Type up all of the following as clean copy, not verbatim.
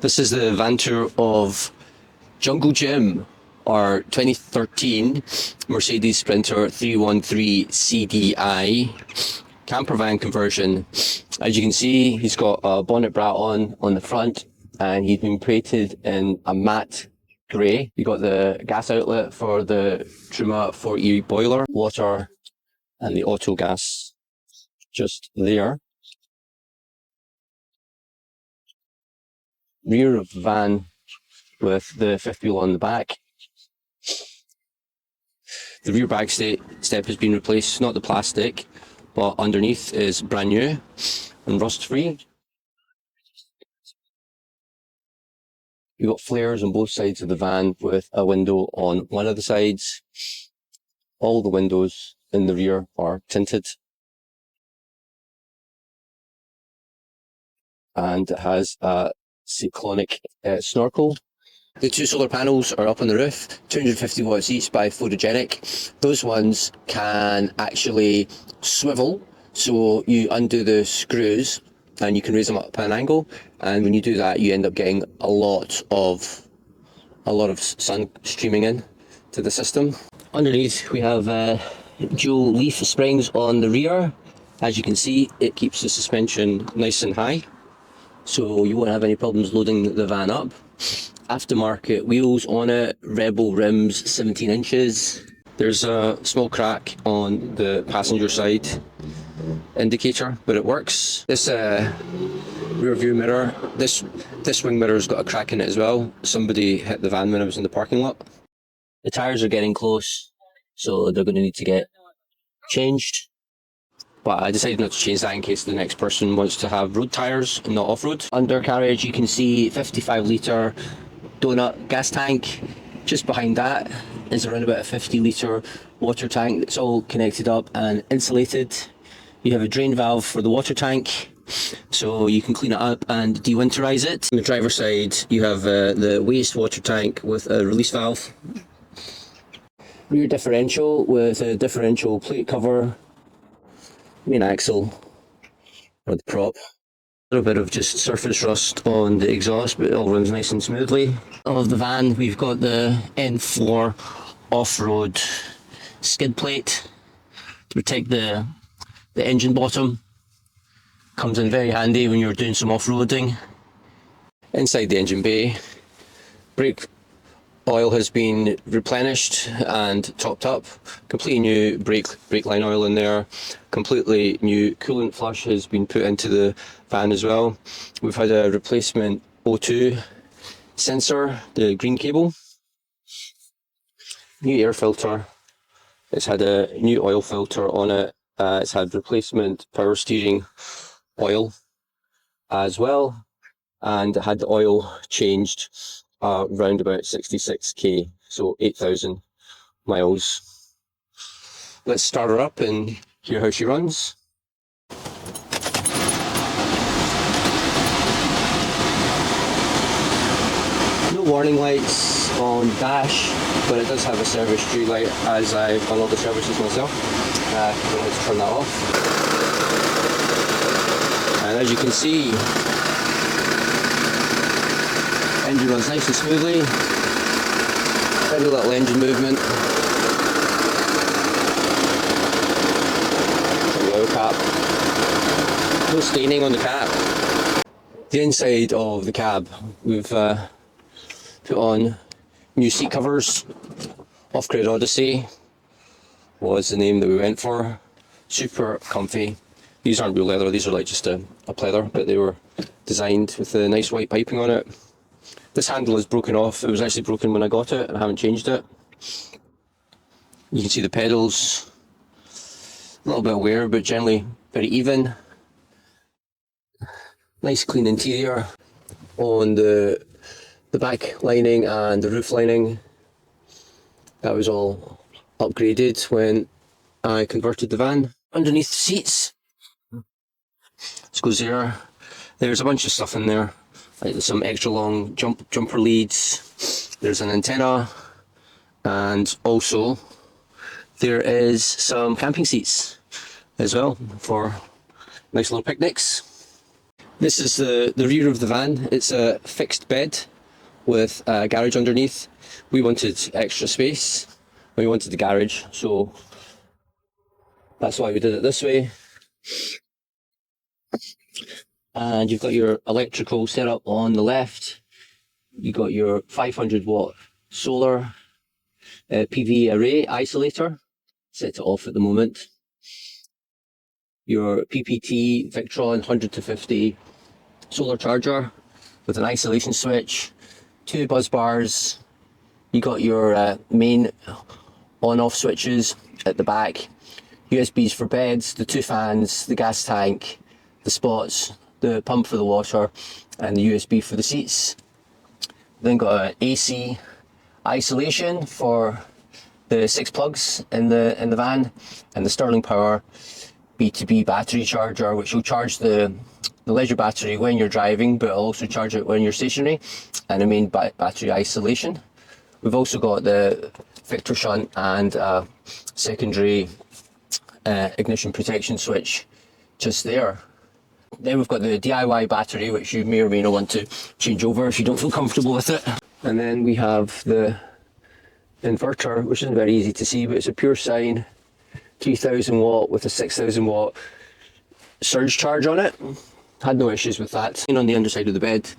This is the van tour of Jungle Gym, our 2013 Mercedes Sprinter 313 CDI camper van conversion. As you can see, he's got a bonnet brat on the front, and he's been painted in a matte grey. You got the gas outlet for the Truma 4E boiler, water, and the auto gas just there. Rear of the van with the fifth wheel on the back. The rear bag step has been replaced, not the plastic, but underneath is brand new and rust free. You've got flares on both sides of the van with a window on one of the sides. All the windows in the rear are tinted. And it has a cyclonic snorkel. The two solar panels are up on the roof, 250 watts each by photogenic. Those ones can actually swivel, so you undo the screws and you can raise them up at an angle, and when you do that you end up getting a lot of sun streaming in to the system. Underneath we have dual leaf springs on the rear. As you can see, it keeps the suspension nice and high, so you won't have any problems loading the van up. Aftermarket wheels on it, Rebel rims, 17 inches. There's a small crack on the passenger side indicator, but it works. This rear view mirror, this wing mirror's got a crack in it as well. Somebody hit the van when I was in the parking lot. The tyres are getting close, so they're going to need to get changed. But I decided not to change that in case the next person wants to have road tyres and not off-road. Undercarriage, you can see 55 litre donut gas tank. Just behind that is around about a 50 litre water tank that's all connected up and insulated. You have a drain valve for the water tank, so you can clean it up and dewinterize it. On the driver's side, you have the wastewater tank with a release valve. Rear differential with a differential plate cover. Main axle or the prop. A little bit of just surface rust on the exhaust, but it all runs nice and smoothly. Of the van, we've got the N4 off-road skid plate to protect the engine bottom. Comes in very handy when you're doing some off-roading. Inside the engine bay, brake oil has been replenished and topped up. Completely new brake line oil in there. Completely new coolant flush has been put into the van as well. We've had a replacement O2 sensor, the green cable. New air filter. It's had a new oil filter on it. It's had replacement power steering oil as well, and it had the oil changed around about 66k, so 8,000 miles. Let's start her up and hear how she runs. No warning lights on dash, but it does have a service tree light, as I've done all the services myself. I'm going to turn that off. And as you can see, engine runs nice and smoothly. Very little engine movement. The oil cap. No staining on the cap. The inside of the cab, we've put on new seat covers. Off-Grid Odyssey was the name that we went for. Super comfy. These aren't real leather, these are like just a pleather, but they were designed with the nice white piping on it. This handle is broken off. It was actually broken when I got it and I haven't changed it. You can see the pedals, a little bit of wear, but generally very even. Nice clean interior on the back lining and the roof lining. That was all upgraded when I converted the van. Underneath the seats, this goes there. There's a bunch of stuff in there. Like there's some extra long jumper leads, there's an antenna, and also there is some camping seats as well for nice little picnics. This is the rear of the van. It's a fixed bed with a garage underneath. We wanted extra space. We wanted the garage, so that's why we did it this way. And you've got your electrical setup on the left. You've got your 500 watt solar PV array isolator, set to off at the moment. Your PPT Victron 100 to 50 solar charger with an isolation switch, 2 buzz bars. You got your main on-off switches at the back, USBs for beds, the 2 fans, the gas tank, the spots, the pump for the water, and the USB for the seats. Then got an AC isolation for the 6 plugs in the van, and the Sterling Power B2B battery charger, which will charge the leisure battery when you're driving, but it'll also charge it when you're stationary, and a main battery isolation. We've also got the Victor shunt and a secondary ignition protection switch just there. Then we've got the DIY battery, which you may or may not want to change over if you don't feel comfortable with it. And then we have the inverter, which isn't very easy to see, but it's a pure sine 3000 watt with a 6000 watt surge charge on it. Had no issues with that. And on the underside of the bed,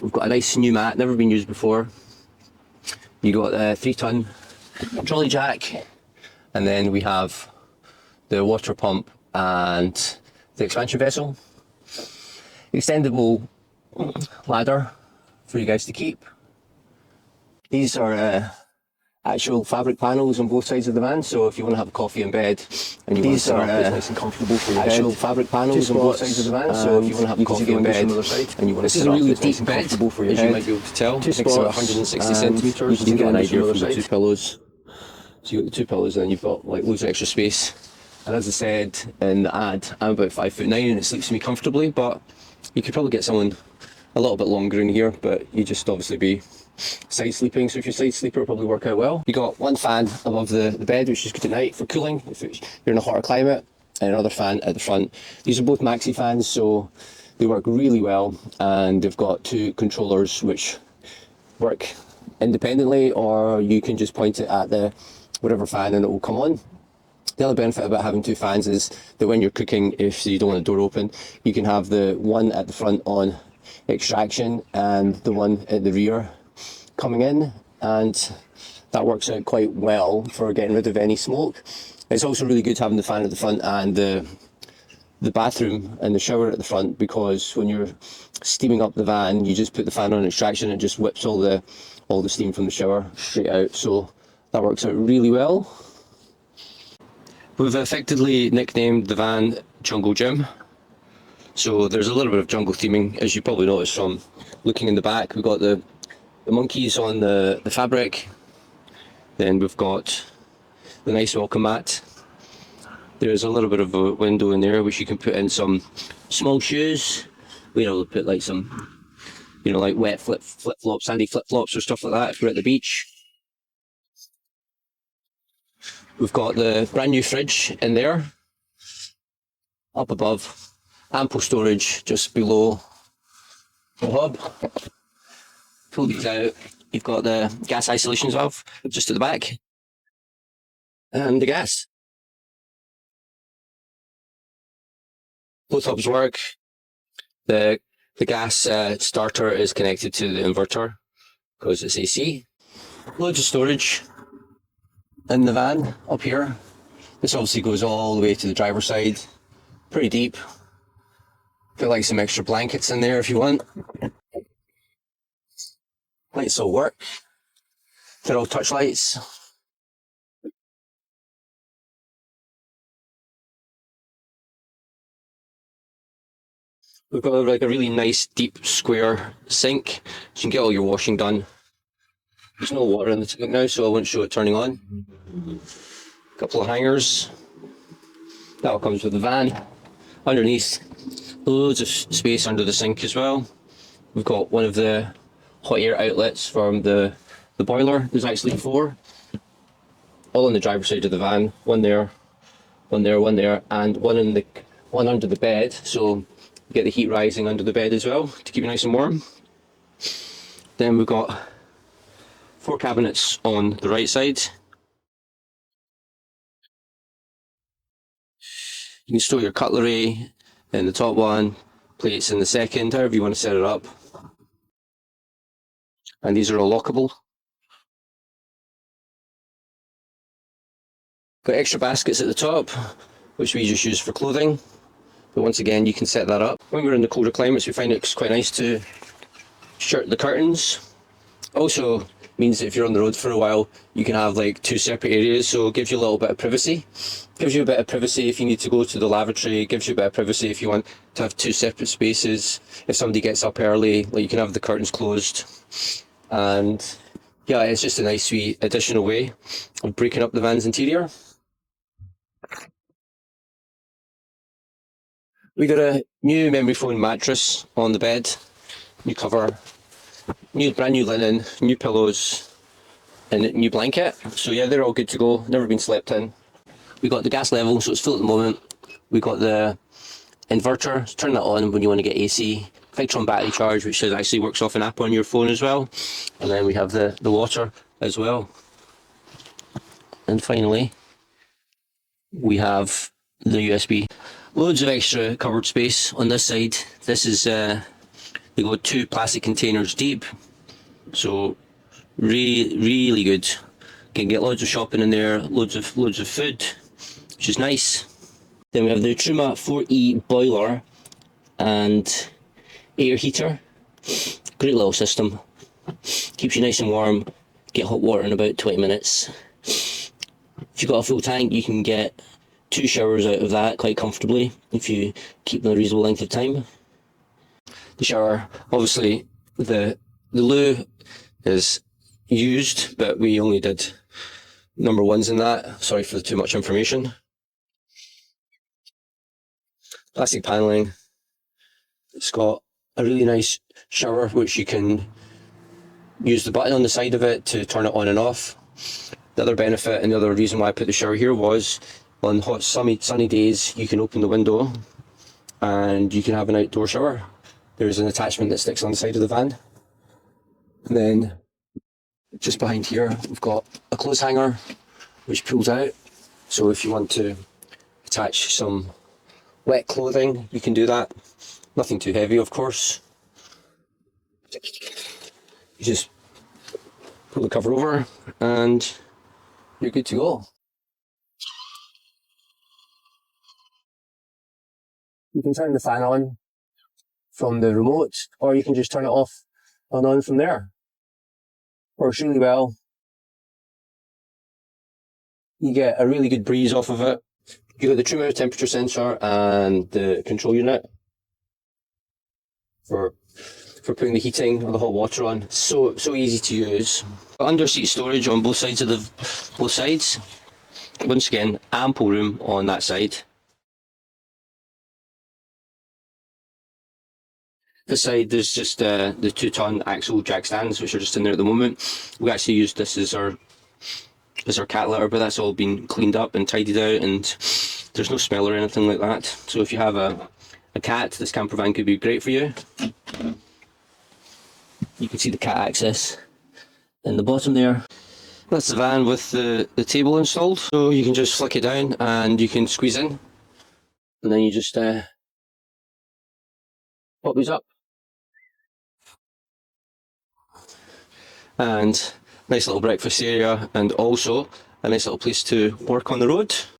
we've got a nice new mat, never been used before. You got a 3-ton trolley jack, and then we have the water pump and the expansion vessel. Extendable ladder for you guys to keep. These are actual fabric panels on both sides of the van, so if you want to have a coffee in bed and you want to sit up, it's nice and comfortable for your actual bed. Fabric panels on both sides of the van, so if you want to have a coffee in bed and you want to sit up, it's nice and comfortable for your head. As you might be able to tell, it's about 160 centimetres. You can get an idea from the 2 pillows. So you've got the 2 pillows, and then you've got like loads of extra space. And as I said in the ad, I'm about 5'9" and it sleeps me comfortably, but you could probably get someone a little bit longer in here, but you just obviously be side sleeping, so if you're side sleeper, it'll probably work out well. You got 1 fan above the bed, which is good at night for cooling if you're in a hotter climate, and another fan at the front. These are both maxi fans, so they work really well, and they've got 2 controllers which work independently, or you can just point it at the whatever fan and it will come on. The other benefit about having 2 fans is that when you're cooking, if you don't want the door open, you can have the one at the front on extraction and the one at the rear coming in, and that works out quite well for getting rid of any smoke. It's also really good having the fan at the front and the bathroom and the shower at the front, because when you're steaming up the van, you just put the fan on extraction and it just whips all the steam from the shower straight out, so that works out really well. We've effectively nicknamed the van Jungle Gym. So there's a little bit of jungle theming, as you probably noticed from looking in the back. We've got the monkeys on the fabric. Then we've got the nice welcome mat. There's a little bit of a window in there which you can put in some small shoes. We're able to put like some, like wet flip-flops, sandy flip-flops or stuff like that if we're at the beach. We've got the brand new fridge in there, up above. Ample storage just below the hub. Pull these out. You've got the gas isolation valve just at the back, and the gas. Both hubs work. The gas starter is connected to the inverter because it's AC. Loads of storage in the van up here. This obviously goes all the way to the driver's side. Pretty deep. Put like some extra blankets in there if you want. Lights all work. They're all touch lights. We've got like a really nice deep square sink, so you can get all your washing done. There's no water in the tank now, so I won't show it turning on. A couple of hangers. That all comes with the van. Underneath, loads of space under the sink as well. We've got one of the hot air outlets from the boiler. There's actually 4, all on the driver's side of the van. One there, one there, one there, and one under the bed. So get the heat rising under the bed as well to keep you nice and warm. Then we've got 4 cabinets on the right side. You can store your cutlery in the top one, plates in the second, however you want to set it up. And these are all lockable. Got extra baskets at the top, which we just use for clothing. But once again, you can set that up. When we're in the colder climates, we find it's quite nice to shirt the curtains. Also means that if you're on the road for a while, you can have like 2 separate areas, so it gives you a little bit of privacy. Gives you a bit of privacy if you need to go to the lavatory, gives you a bit of privacy if you want to have 2 separate spaces. If somebody gets up early, like you can have the curtains closed. And yeah, it's just a nice wee additional way of breaking up the van's interior. We got a new memory foam mattress on the bed, new cover, brand new linen, new pillows, and a new blanket. So yeah, they're all good to go, never been slept in. We got the gas level, so it's full at the moment. We got the inverter, turn that on when you want to get AC. Victron battery charge, which actually works off an app on your phone as well. And then we have the water as well. And finally, we have the USB. Loads of extra cupboard space on this side. This is, they go 2 plastic containers deep. So really good. Can get loads of shopping in there, loads of food, which is nice. Then we have the Truma 4E boiler and air heater. Great little system. Keeps you nice and warm. Get hot water in about 20 minutes. If you've got a full tank, you can get 2 showers out of that quite comfortably if you keep them a reasonable length of time. The shower, obviously the loo is used, but we only did number 1s in that. Sorry for the too much information. Plastic paneling. It's got a really nice shower which you can use the button on the side of it to turn it on and off. The other benefit and the other reason why I put the shower here was on hot sunny days you can open the window and you can have an outdoor shower. There's an attachment that sticks on the side of the van. And then just behind here we've got a clothes hanger which pulls out. So if you want to attach some wet clothing, you can do that. Nothing too heavy, of course. You just pull the cover over and you're good to go. You can turn the fan on from the remote, or you can just turn it off and on from there. Works really well. You get a really good breeze off of it. You got the Truma temperature sensor and the control unit for putting the heating or the hot water on. So easy to use. Under seat storage on both sides. Once again, ample room on that side. This side there's just the 2-ton axle jack stands which are just in there at the moment. We actually used this as our cat litter, but that's all been cleaned up and tidied out and there's no smell or anything like that. So if you have a cat, this camper van could be great for you. You can see the cat access in the bottom there. That's the van with the table installed, so you can just flick it down and you can squeeze in and then you just pop these up. And nice little breakfast area and also a nice little place to work on the road.